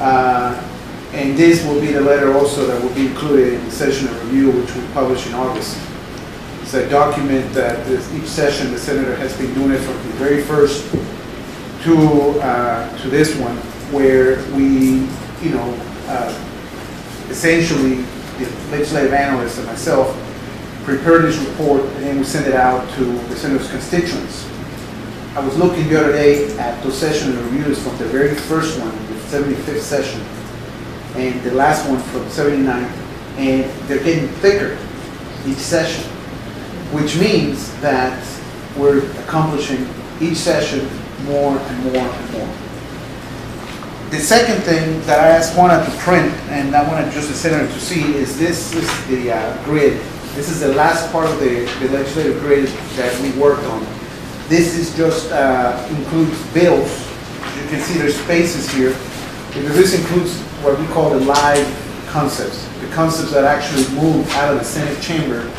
And this will be the letter also that will be included in the session of review, which we'll publish in August. It's a document that each session the senator has been doing it from the very first to this one, where we, essentially the legislative analyst and myself prepare this report, and then we send it out to the senator's constituents. I was looking the other day at those session reviews from the very first one, the 75th session, and the last one from 79th, and they're getting thicker each session, which means that we're accomplishing each session more and more and more. The second thing that I asked Juana to print, and I wanted just the senator to see, is this is the grid. This is the last part of the legislative grid that we worked on. This is just includes bills. As you can see, there's spaces here. This includes what we call the live concepts, the concepts that actually move out of the Senate chamber.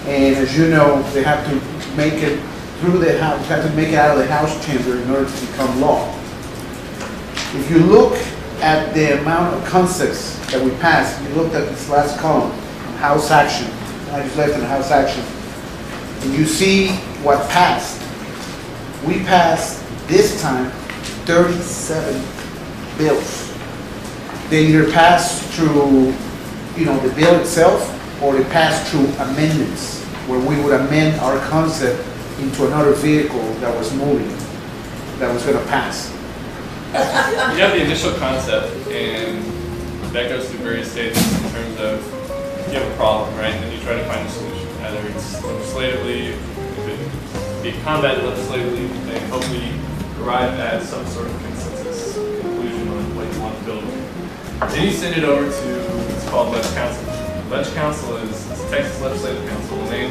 And as you know, they have to make it through the House, have to make it out of the House chamber in order to become law. If you look at the amount of concepts that we passed, you looked at this last column, House action. I just left in House action. And you see what passed. We passed this time 37 bills. They either passed through, the bill itself, or they passed through amendments, where we would amend our concept into another vehicle that was moving, that was going to pass. You have the initial concept, and that goes through various stages in terms of you have a problem, right? And then you try to find a solution. Either it's legislatively, if it be combated legislatively, and hopefully arrive at some sort of consensus conclusion on what you want to build. Then you send it over to what's called Ledge Council. Ledge Council is Texas Legislative Council, and they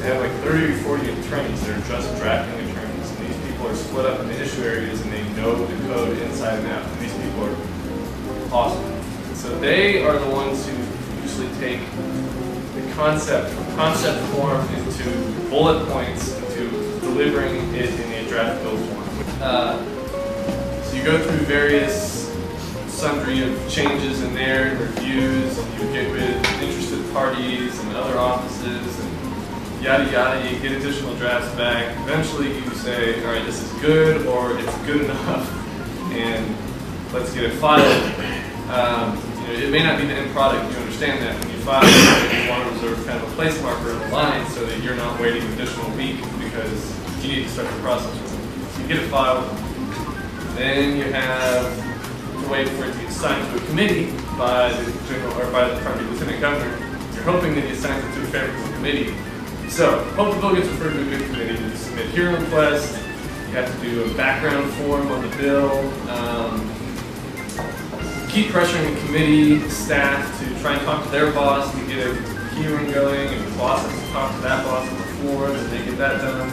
have like 30 or 40 attorneys that are just drafting attorneys. And these people are split up into issue areas, and they know the code inside and out. And these people are awesome. So they are the ones who usually take the concept from concept form into bullet points, into delivering it in a draft bill form. So you go through various sundry of changes in there, and reviews, and you get with interested parties and other offices, and yada yada, you get additional drafts back. Eventually you say, all right, this is good, or it's good enough, and let's get it filed. It may not be the end product, you understand that when you file it, you want to reserve kind of a place marker in the line so that you're not waiting an additional week because you need to start the process with it. So you get it filed, then you have to wait for it to get signed to a committee by the lieutenant governor. You're hoping that he assigns it to a favorable committee. So, hope the bill gets referred to a good committee. You submit hearing request. You have to do a background form on the bill. Keep pressuring the committee staff to try and talk to their boss to get a hearing going, and the boss has to talk to that boss on the floor, and they get that done.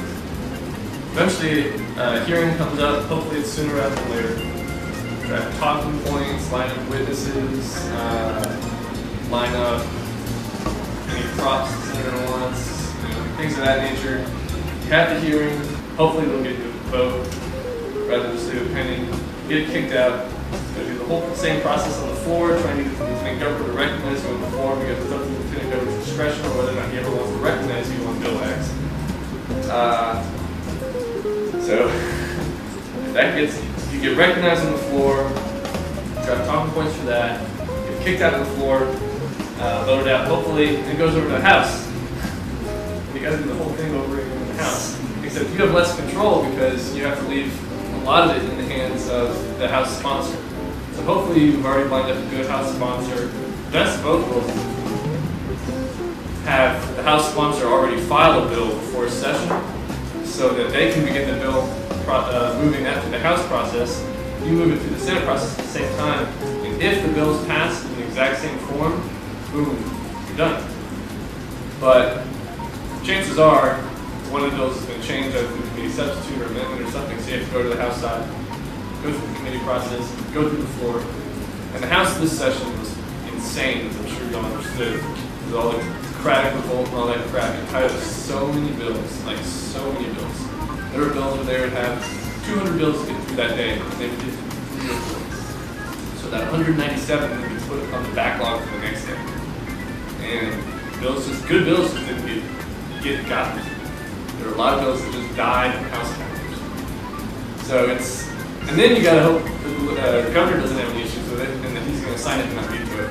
Eventually, a hearing comes up. Hopefully, it's sooner rather than later. Draft talking points, line up witnesses, line up any props the senator wants, things of that nature. You have the hearing. Hopefully, they'll get to a vote rather than stay pending. Get it kicked out. Go do the whole same process on the floor, trying to get the lieutenant governor to recognize you on the floor, because it's up to the lieutenant governor's discretion on whether or not he ever wants to recognize you on Bill X. So that gets, you get recognized on the floor, draft talking points for that, get kicked out of the floor, voted out, hopefully, and it goes over to the House. You got to do the whole thing over again in the House. Except you have less control because you have to leave a lot of it in the hands of the House sponsor. So hopefully you've already lined up a good House sponsor. Best of both worlds, have the House sponsor already file a bill before session so that they can begin the bill moving that through the House process. You move it through the Senate process at the same time, and if the bill is passed in the exact same form, boom, you're done. But chances are one of the bills has been changed either through committee substitute or amendment or something, so you have to go to the House side, go through the committee process, go through the floor. And the House this session was insane, as I'm sure you all understood, with all the Democratic revolt and all that crap. It tied up so many bills, like so many bills. There were bills where they would have 200 bills to get through that day, and they would get 3 or 4. that 197 that gets put on the backlog for the next day. And good bills just didn't get gotten. There were a lot of bills that just died on house counters. So and then you gotta hope the governor doesn't have any issues with it, and that he's gonna sign it and not veto it.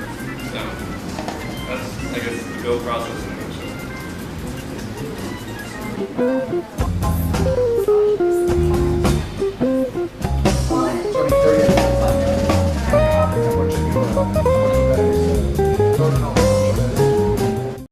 So that's, I guess, the bill process in a nutshell.